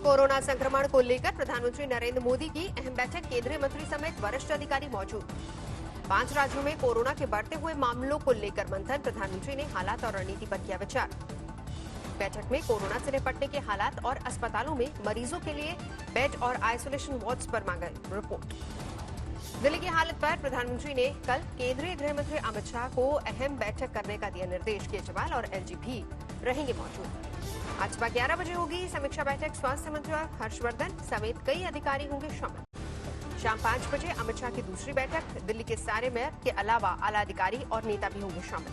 Corona संक्रमण को लेकर प्रधानमंत्री नरेंद्र मोदी की अहम बैठक, केंद्रीय मंत्री समेत वरिष्ठ अधिकारी मौजूद। 5 राज्यों में कोरोना के बढ़ते हुए मामलों को लेकर मंथन, प्रधानमंत्री ने हालात और रणनीति पर किया विचार। बैठक में कोरोना से निपटने के हालात और अस्पतालों में मरीजों के लिए बेड और आइसोलेशन वार्ड्स पर मांगा रिपोर्ट। दिल्ली की हालत पर प्रधानमंत्री ने कल केंद्रीय गृह मंत्री अमित शाह को अहम बैठक करने का दिया निर्देश। केजरीवाल और एलजी भी रहेंगे मौजूद। आज सुबह 11 बजे होगी समीक्षा बैठक, स्वास्थ्य मंत्री और हर्षवर्धन समेत कई अधिकारी होंगे शामिल। शाम 5 बजे अमित शाह की दूसरी बैठक, दिल्ली के सारे मेयर के अलावा आला अधिकारी और नेता भी होंगे शामिल।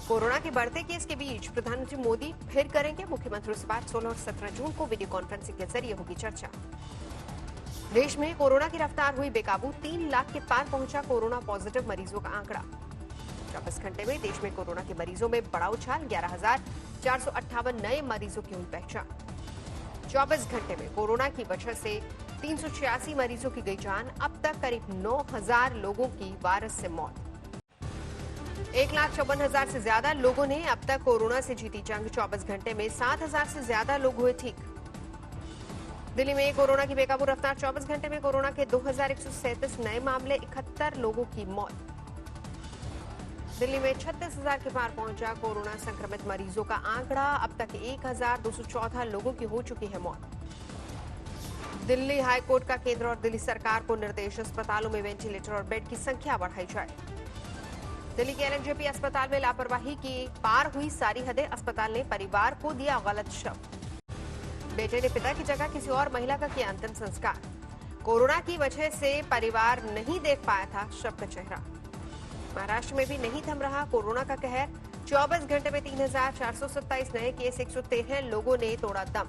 कोरोना के बढ़ते केस के बीच प्रधानमंत्री मोदी फिर करेंगे मुख्यमंत्रियों से बात। 16 और 17 जून को वीडियो कॉन्फ्रेंसिंग के जरिए होगी चर्चा। देश में कोरोना की रफ्तार हुई बेकाबू, 3 लाख के पार पहुंचा कोरोना पॉजिटिव मरीजों का आंकड़ा। 24 घंटे में देश में कोरोना के मरीजों में बड़ा उछाल, 11,458 नए मरीजों की हुई पहचान। 24 घंटे में कोरोना की वजह से 386 मरीजों की गई जान। अब तक करीब 9,000 लोगों की वायरस से मौत। 1,54,000 से ज्यादा लोगों ने अब तक कोरोना से जीती जंग। 24 घंटे में 7,000 से ज्यादा लोग हुए ठीक। दिल्ली में कोरोना की बेकाबू रफ्तार, 24 घंटे में कोरोना के 2,137 नए मामले, 71 लोगों की मौत। दिल्ली में 36,000 के पार पहुंचा कोरोना संक्रमित मरीजों का आंकड़ा। अब तक 1,214 लोगों की हो चुकी है मौत। दिल्ली हाईकोर्ट का केंद्र और दिल्ली सरकार को निर्देश, अस्पतालों में वेंटिलेटर और बेड की संख्या बढ़ाई जाए। दिल्ली के एलएनजेपी अस्पताल में लापरवाही की पार हुई सारी हदें, अस्पताल ने परिवार को दिया गलत शव। बेटे ने पिता की जगह किसी और महिला का किया अंतिम संस्कार। कोरोना की वजह से परिवार नहीं देख पाया था शव का चेहरा। महाराष्ट्र में भी नहीं थम रहा कोरोना का कहर, 24 घंटे में 3,427 नए केस, 113 लोगों ने तोड़ा दम।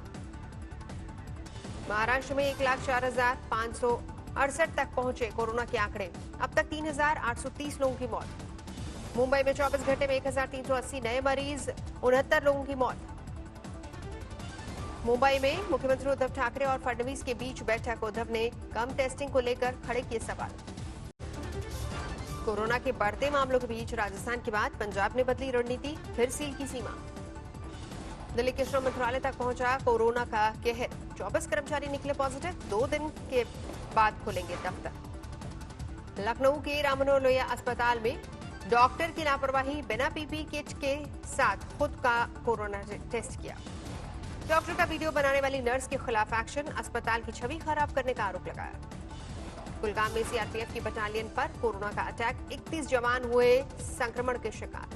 महाराष्ट्र में 1,04,568 तक पहुंचे कोरोना के आंकड़े। अब तक 3,830 लोगों की मौत। मुंबई में 24 घंटे में 1,380 नए मरीज, 69 लोगों की मौत। मुंबई में मुख्यमंत्री उद्धव ठाकरे और फडणवीस के बीच बैठक, उद्धव ने कम टेस्टिंग को लेकर खड़े किए सवाल। कोरोना के बढ़ते मामलों के बीच राजस्थान के बाद पंजाब ने बदली रणनीति, फिर सील की सीमा। दिल्ली के श्रम मंत्रालय तक पहुंचा कोरोना का कहर, 24 कर्मचारी निकले पॉजिटिव, 2 दिन के बाद खुलेंगे दफ्तर। लखनऊ के राममनोहर लोहिया अस्पताल में डॉक्टर की लापरवाही, बिना पीपीई किट के साथ खुद का कोरोना टेस्ट किया। डॉक्टर का वीडियो बनाने वाली नर्स के खिलाफ एक्शन, अस्पताल की छवि खराब करने का आरोप लगाया। कुलगाम में सीआरपीएफ की बटालियन पर कोरोना का अटैक, 31 जवान हुए संक्रमण के शिकार।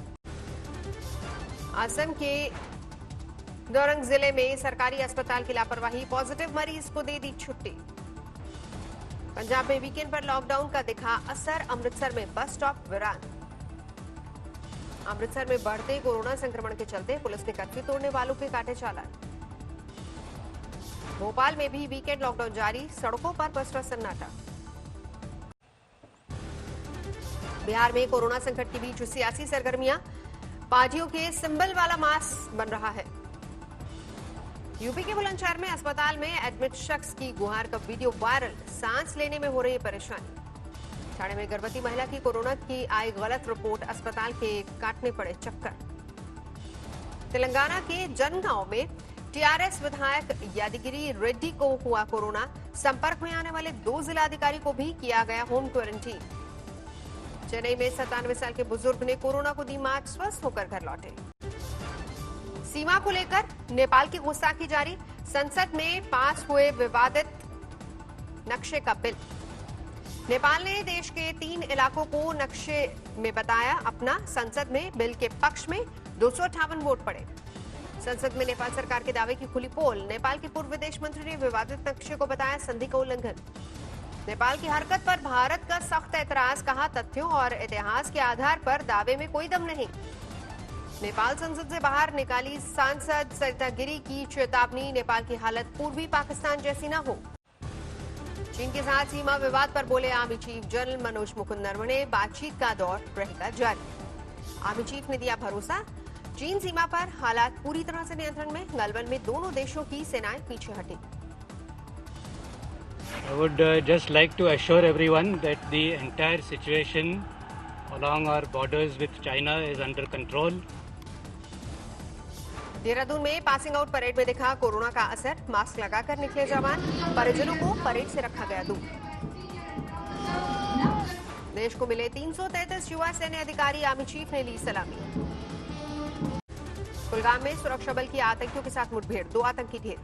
असम के दौरंग जिले में सरकारी अस्पताल की लापरवाही, पॉजिटिव मरीज को दे दी छुट्टी। पंजाब में वीकेंड पर लॉकडाउन का दिखा असर, अमृतसर में बस स्टॉप वीरान। अमृतसर में बढ़ते कोरोना संक्रमण के चलते पुलिस ने कर्फ्यू तोड़ने वालों के काटे चालान। भोपाल में भी वीकेंड लॉकडाउन जारी, सड़कों पर पसरा सन्नाटा। बिहार में कोरोना संकट के बीच सियासी सरगर्मियां, पार्टियों के सिंबल वाला मास्क बन रहा है। यूपी के बुलंदशहर में अस्पताल में एडमिट शख्स की गुहार का वीडियो वायरल, सांस लेने में हो रही परेशानी। ठाणे में गर्भवती महिला की कोरोना की आई गलत रिपोर्ट, अस्पताल के काटने पड़े चक्कर। तेलंगाना के जनगांव में टीआरएस विधायक यादगिरी रेड्डी को हुआ कोरोना, संपर्क में आने वाले 2 जिलाधिकारी को भी किया गया होम क्वारंटीन। चेन्नई में 97 साल के बुजुर्ग ने कोरोना को दी मात, स्वस्थ होकर घर लौटे। सीमा को लेकर नेपाल की गुस्ताखी जारी, संसद में पास हुए विवादित नक्शे का बिल। नेपाल ने देश के 3 इलाकों को नक्शे में बताया अपना, संसद में बिल के पक्ष में 258 वोट पड़े। संसद में नेपाल सरकार के दावे की खुली पोल, नेपाल के पूर्व विदेश मंत्री ने विवादित नक्शे को बताया संधि का उल्लंघन। नेपाल की हरकत पर भारत का सख्त ऐतराज, कहा तथ्यों और इतिहास के आधार पर दावे में कोई दम नहीं। नेपाल संसद से बाहर निकाली सांसद सरिता गिरी की चेतावनी, नेपाल की हालत पूर्वी पाकिस्तान जैसी न हो। चीन के साथ सीमा विवाद पर बोले army chief general Manoj Mukund Naravane, बातचीत का दौर रहेगा जारी। आर्मी चीफ ने दिया भरोसा, चीन सीमा पर हालात पूरी तरह से नियंत्रण में, गलवान में दोनों देशों की सेनाएं पीछे हटी। I would just like to assure everyone that the entire situation along our borders with China is under control. Dehradun में पासिंग आउट परेड में दिखा कोरोना का असर, मास्क लगाकर निकले जवान, परिजनों को परेड से रखा गया दूर। देश को मिले 333 युवा सैन्य अधिकारी, आर्मी चीफ ने ली सलामी। कुलगाम में सुरक्षा बल की आतंकियों के साथ मुठभेड़, 2 आतंकी ढेर।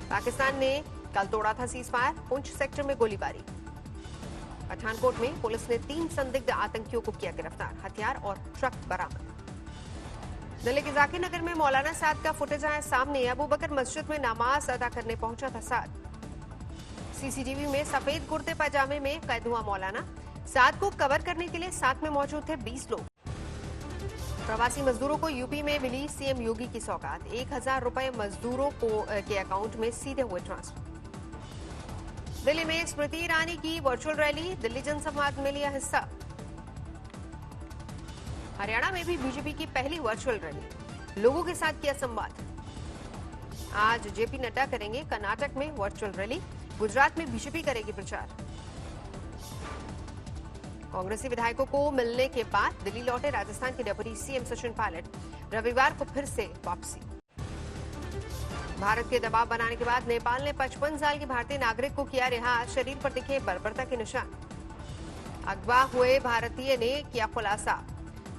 पाकिस्तान ने कल तोड़ा था सीजफायर, पुंछ सेक्टर में गोलीबारी। पठानकोट में पुलिस ने 3 संदिग्ध आतंकियों को किया गिरफ्तार, हथियार और ट्रक बरामद। दिल्ली के जाकिर नगर में मौलाना साद का फुटेज आया सामने, अबू बकर मस्जिद में नमाज अदा करने पहुंचा था साद। सीसीटीवी में सफेद कुर्ते पैजामे में कैद हुआ मौलाना साद को कवर करने के लिए साथ में मौजूद थे 20 लोग। प्रवासी मजदूरों को यूपी में मिली सीएम योगी की सौगात, 1000 रुपए मजदूरों के अकाउंट में सीधे हुए ट्रांसफर। दिल्ली में स्मृति ईरानी की वर्चुअल रैली, दिल्ली जनसंवाद में लिया हिस्सा। हरियाणा में भी बीजेपी की पहली वर्चुअल रैली, लोगों के साथ किया संवाद। आज जेपी नड्डा करेंगे कर्नाटक में वर्चुअल रैली, गुजरात में बीजेपी करेगी प्रचार। कांग्रेसी विधायकों को मिलने के बाद दिल्ली लौटे राजस्थान के डिप्टी सीएम सचिन पायलट, रविवार को फिर से वापसी। भारत के दबाव बनाने के बाद नेपाल ने 55 साल के भारतीय नागरिक को किया रिहा, शरीर पर दिखे बर्बरता के निशान। अगवा हुए भारतीय ने किया खुलासा,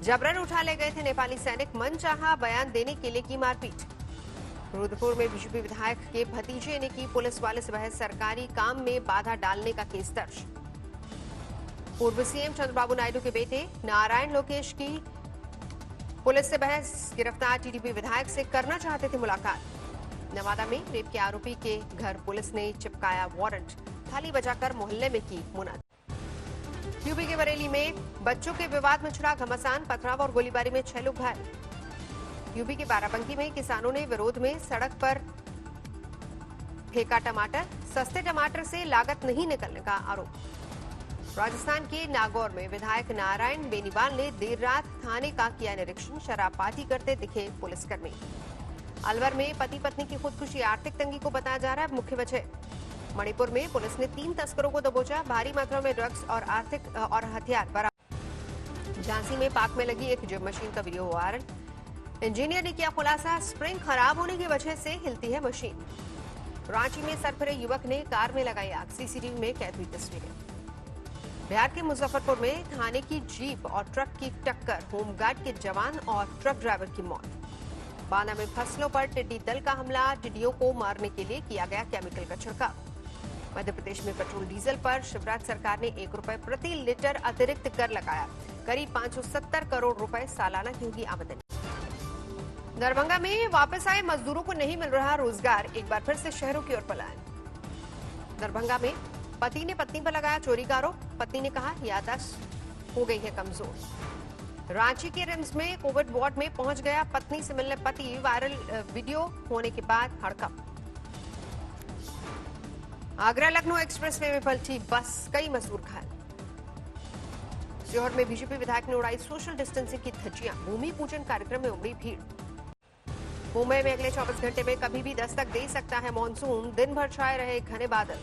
जबरन उठा ले गए थे नेपाली सैनिक, मनचाहा बयान देने के लिए की मारपीट। रुद्रपुर में बीजेपी विधायक के भतीजे ने की पुलिस वाले से बहस, सरकारी काम में बाधा डालने का केस दर्ज। पूर्व सीएम चंद्रबाबू नायडू के बेटे नारायण लोकेश की पुलिस से बहस, गिरफ्तार टीडीपी विधायक से करना चाहते थे मुलाकात। नवादा में रेप के आरोपी के घर पुलिस ने चिपकाया वारंट, थाली बजाकर मोहल्ले में की मुनादी। यूपी के बरेली में बच्चों के विवाद में छिड़ा घमासान, पथराव और गोलीबारी में 6 लोग घायल। यूपी के बाराबंकी में किसानों ने विरोध में सड़क पर फेंका टमाटर, सस्ते टमाटर से लागत नहीं निकलने का आरोप। राजस्थान के नागौर में विधायक नारायण बेनीवाल ने देर रात थाने का किया निरीक्षण, शराब पार्टी करते दिखे पुलिसकर्मी। अलवर में पति पत्नी की खुदकुशी, आर्थिक तंगी को बताया जा रहा है मुख्य वजह। मणिपुर में पुलिस ने 3 तस्करों को दबोचा, भारी मात्रा में ड्रग्स और हथियार बरामद। झांसी में पार्क में लगी एक जिम मशीन का वीडियो वायरल, इंजीनियर ने किया खुलासा, स्प्रिंग खराब होने की वजह से हिलती है मशीन। रांची में सरफरे युवक ने कार में लगाई आग, सीसीटीवी में कैद हुई तस्वीरें। बिहार के मुजफ्फरपुर में थाने की जीप और ट्रक की टक्कर, होमगार्ड के जवान और ट्रक ड्राइवर की मौत। बांदा में फसलों पर टिड्डी दल का हमला, टिड्डियों को मारने के लिए किया गया केमिकल का छिड़काव। मध्य प्रदेश में पेट्रोल डीजल पर शिवराज सरकार ने 1 रुपए प्रति लीटर अतिरिक्त कर लगाया, करीब 570 करोड़ रुपए सालाना की होगी आमदनी। दरभंगा में वापस आए मजदूरों को नहीं मिल रहा रोजगार, एक बार फिर से शहरों की ओर पलायन। दरभंगा में पति ने पत्नी पर लगाया चोरी का आरोप, पत्नी ने कहा याददाश्त हो गई है कमजोर। रांची के रिम्स में कोविड वार्ड में पहुंच गया पत्नी से मिलने पति, वायरल वीडियो होने के बाद हड़कंप। आगरा लखनऊ एक्सप्रेसवे में पलटी बस, कई मजदूर घायल। सीहोर में बीजेपी विधायक ने उड़ाई सोशल डिस्टेंसिंग की धज्जियां, भूमि पूजन कार्यक्रम में उमड़ी भीड़। मुंबई में अगले 24 घंटे में कभी भी दस्तक दे सकता है मानसून, दिन भर छाए रहे घने बादल।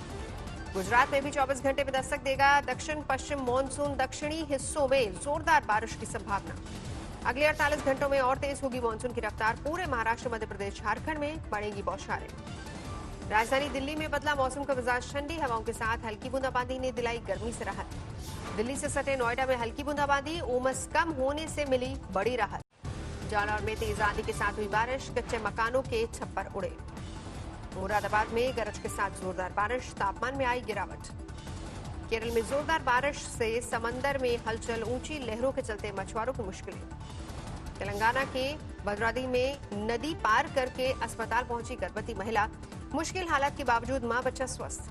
गुजरात में भी 24 घंटे में दस्तक देगा दक्षिण पश्चिम मानसून, दक्षिणी हिस्सों में जोरदार बारिश की संभावना। अगले 48 घंटों में और तेज होगी मानसून की रफ्तार, पूरे महाराष्ट्र, मध्य प्रदेश, झारखंड में बढ़ेगी बौछारें। राजधानी दिल्ली में बदला मौसम का मिजाज, ठंडी हवाओं के साथ हल्की बूंदाबांदी ने दिलाई गर्मी से राहत। दिल्ली से सटे नोएडा में हल्की बूंदाबांदी, उमस कम होने से मिली बड़ी राहत। जालौर में तेज आंधी के साथ हुई बारिश, कच्चे मकानों के छप्पर उड़े। मुरादाबाद में गरज के साथ जोरदार बारिश, तापमान में आई गिरावट। केरल में जोरदार बारिश से समंदर में हलचल, ऊंची लहरों के चलते मछुआरों की मुश्किलें। तेलंगाना के भद्रावती में नदी पार करके अस्पताल पहुंची गर्भवती महिला, मुश्किल हालात के बावजूद मां बच्चा स्वस्थ।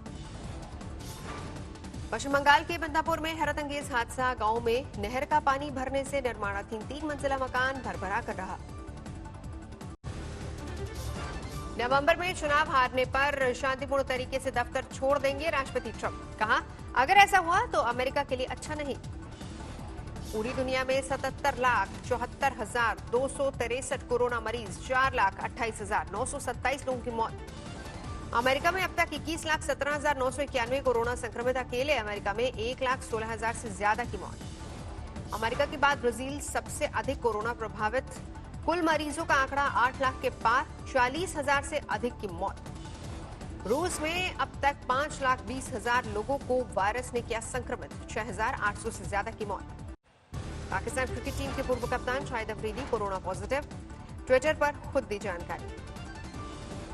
पश्चिम बंगाल के बंदापुर में हैरत अंगेज हादसा, गांव में नहर का पानी भरने से निर्माणाधीन 3 मंजिला मकान भरभरा कर रहा। नवंबर में चुनाव हारने पर शांतिपूर्ण तरीके से दफ्तर छोड़ देंगे राष्ट्रपति ट्रंप, कहा अगर ऐसा हुआ तो अमेरिका के लिए अच्छा नहीं। पूरी दुनिया में 77,74,263 कोरोना मरीज, 4,28,927 लोगों की मौत। अमेरिका में अब तक 21,17,991 कोरोना संक्रमित, अकेले अमेरिका में 1,16,000 से ज्यादा की मौत। अमेरिका के बाद ब्राजील सबसे अधिक कोरोना प्रभावित, कुल मरीजों का आंकड़ा 8 लाख के पार, 40,000 से अधिक की मौत। रूस में अब तक 5,20,000 लोगों को वायरस ने किया संक्रमित, 6,800 से ज्यादा की मौत। पाकिस्तान क्रिकेट टीम के पूर्व कप्तान Shahid Afridi corona positive, Twitter पर खुद दी जानकारी।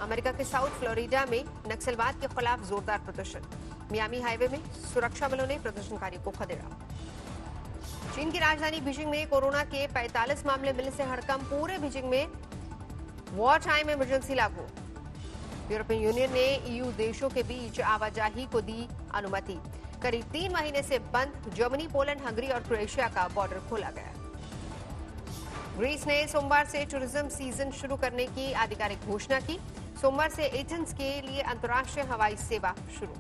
अमेरिका के साउथ फ्लोरिडा में नक्सलवाद के खिलाफ जोरदार प्रदर्शन, मियामी हाईवे में सुरक्षा बलों ने प्रदर्शनकारियों को खदेड़ा। चीन की राजधानी बीजिंग में कोरोना के 45 मामले मिलने से हड़कंप, पूरे बीजिंग में वॉर टाइम इमरजेंसी लागू। यूरोपियन यूनियन ने ईयू देशों के बीच आवाजाही को दी अनुमति, करीब 3 महीने से बंद जर्मनी, पोलैंड, हंगरी और क्रोएशिया का बॉर्डर खोला गया। ग्रीस ने सोमवार से टूरिज्म सीजन शुरू करने की आधिकारिक घोषणा की, सोमवार से एथेंस के लिए अंतर्राष्ट्रीय हवाई सेवा शुरू।